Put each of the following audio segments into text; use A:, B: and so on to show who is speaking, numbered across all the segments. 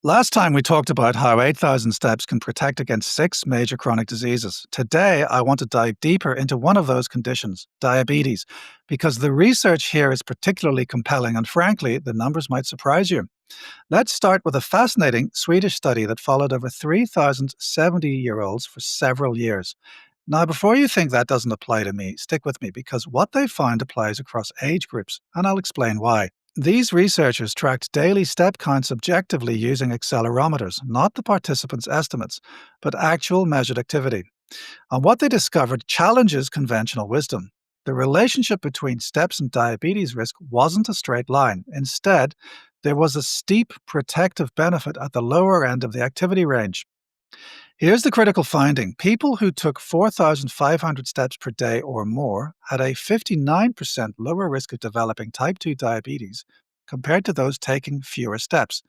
A: Last time we talked about how 8,000 steps can protect against 6 major chronic diseases. Today, I want to dive deeper into one of those conditions, diabetes, because the research here is particularly compelling and frankly, the numbers might surprise you. Let's start with a fascinating Swedish study that followed over 3,000 70-year-olds for several years. Now, before you think that doesn't apply to me, stick with me because what they found applies across age groups, and I'll explain why. These researchers tracked daily step counts objectively using accelerometers, not the participants' estimates, but actual measured activity. And what they discovered challenges conventional wisdom. The relationship between steps and diabetes risk wasn't a straight line. Instead, there was a steep protective benefit at the lower end of the activity range. Here's the critical finding. People who took 4,500 steps per day or more had a 59% lower risk of developing type 2 diabetes compared to those taking fewer steps.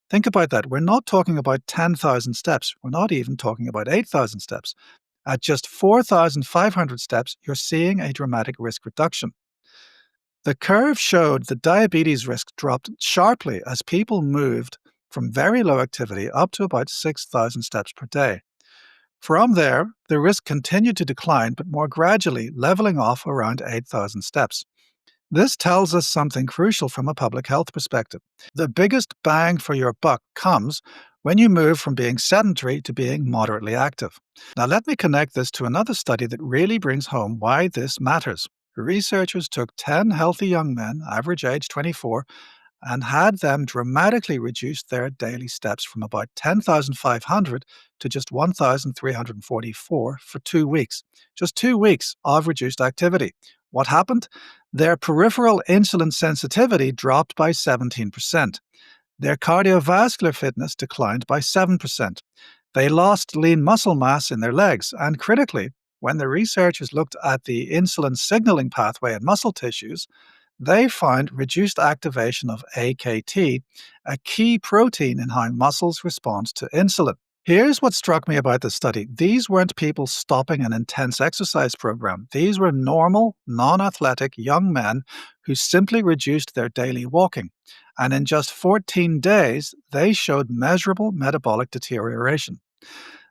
A: Think about that. We're not talking about 10,000 steps. We're not even talking about 8,000 steps. At just 4,500 steps, you're seeing a dramatic risk reduction. The curve showed the diabetes risk dropped sharply as people moved from very low activity up to about 6,000 steps per day. From there, the risk continued to decline, but more gradually, leveling off around 8,000 steps. This tells us something crucial from a public health perspective. The biggest bang for your buck comes when you move from being sedentary to being moderately active. Now, let me connect this to another study that really brings home why this matters. Researchers took 10 healthy young men, average age 24, and had them dramatically reduce their daily steps from about 10,500 to just 1,344 for 2 weeks. Just 2 weeks of reduced activity. What happened? Their peripheral insulin sensitivity dropped by 17%. Their cardiovascular fitness declined by 7%. They lost lean muscle mass in their legs, and critically, when the researchers looked at the insulin signaling pathway in muscle tissues, they found reduced activation of AKT, a key protein in how muscles respond to insulin. Here's what struck me about this study. These weren't people stopping an intense exercise program. These were normal, non-athletic young men who simply reduced their daily walking. And in just 14 days, they showed measurable metabolic deterioration.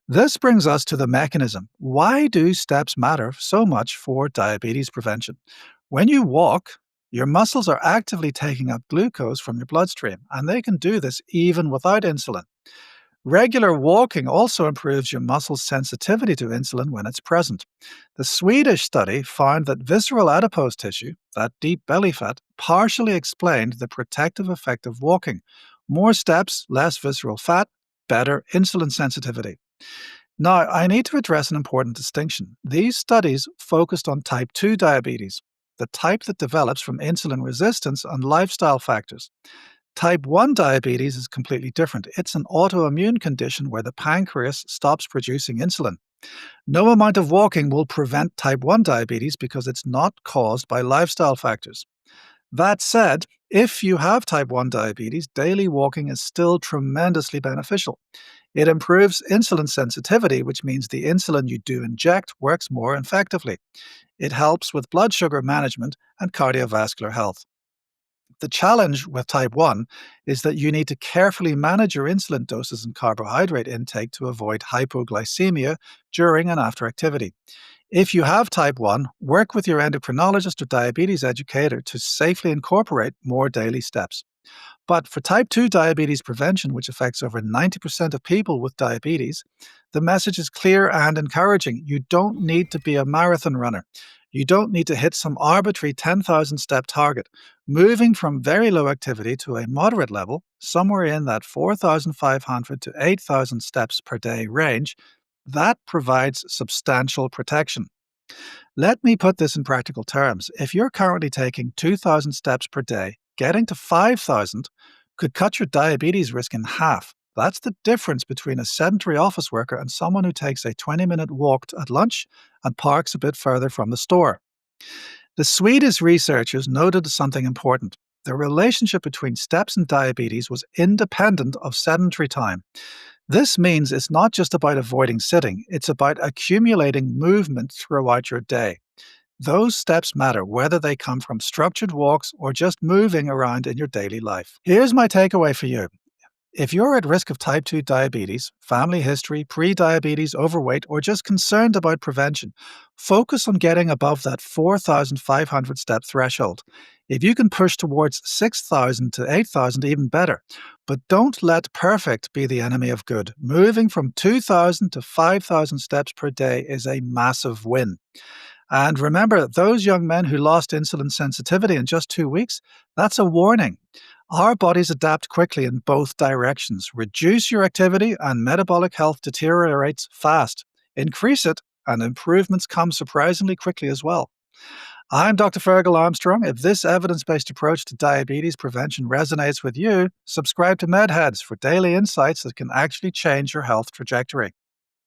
A: This brings us to the mechanism. Why do steps matter so much for diabetes prevention? When you walk, your muscles are actively taking up glucose from your bloodstream, and they can do this even without insulin. Regular walking also improves your muscle's sensitivity to insulin when it's present. The Swedish study found that visceral adipose tissue, that deep belly fat, partially explained the protective effect of walking. More steps, less visceral fat, better insulin sensitivity. Now, I need to address an important distinction. These studies focused on type 2 diabetes, the type that develops from insulin resistance and lifestyle factors. Type 1 diabetes is completely different. It's an autoimmune condition where the pancreas stops producing insulin. No amount of walking will prevent type 1 diabetes because it's not caused by lifestyle factors. That said, if you have type 1 diabetes, daily walking is still tremendously beneficial. It improves insulin sensitivity, which means the insulin you do inject works more effectively. It helps with blood sugar management and cardiovascular health. The challenge with type 1 is that you need to carefully manage your insulin doses and carbohydrate intake to avoid hypoglycemia during and after activity. If you have type 1, work with your endocrinologist or diabetes educator to safely incorporate more daily steps. But for type 2 diabetes prevention, which affects over 90% of people with diabetes, the message is clear and encouraging. You don't need to be a marathon runner. You don't need to hit some arbitrary 10,000 step target. Moving from very low activity to a moderate level, somewhere in that 4,500 to 8,000 steps per day range, that provides substantial protection. Let me put this in practical terms. If you're currently taking 2,000 steps per day, getting to 5,000 could cut your diabetes risk in half. That's the difference between a sedentary office worker and someone who takes a 20-minute walk at lunch and parks a bit further from the store. The Swedish researchers noted something important. The relationship between steps and diabetes was independent of sedentary time. This means it's not just about avoiding sitting, it's about accumulating movement throughout your day. Those steps matter whether they come from structured walks or just moving around in your daily life. Here's my takeaway for you. If you're at risk of type 2 diabetes, family history, pre-diabetes, overweight, or just concerned about prevention, focus on getting above that 4,500 step threshold. If you can push towards 6,000 to 8,000, even better. But don't let perfect be the enemy of good. Moving from 2,000 to 5,000 steps per day is a massive win. And remember, those young men who lost insulin sensitivity in just 2 weeks, that's a warning. Our bodies adapt quickly in both directions. Reduce your activity and metabolic health deteriorates fast. Increase it and improvements come surprisingly quickly as well. I'm Dr. Fergal Armstrong. If this evidence-based approach to diabetes prevention resonates with you, subscribe to MedHeads for daily insights that can actually change your health trajectory.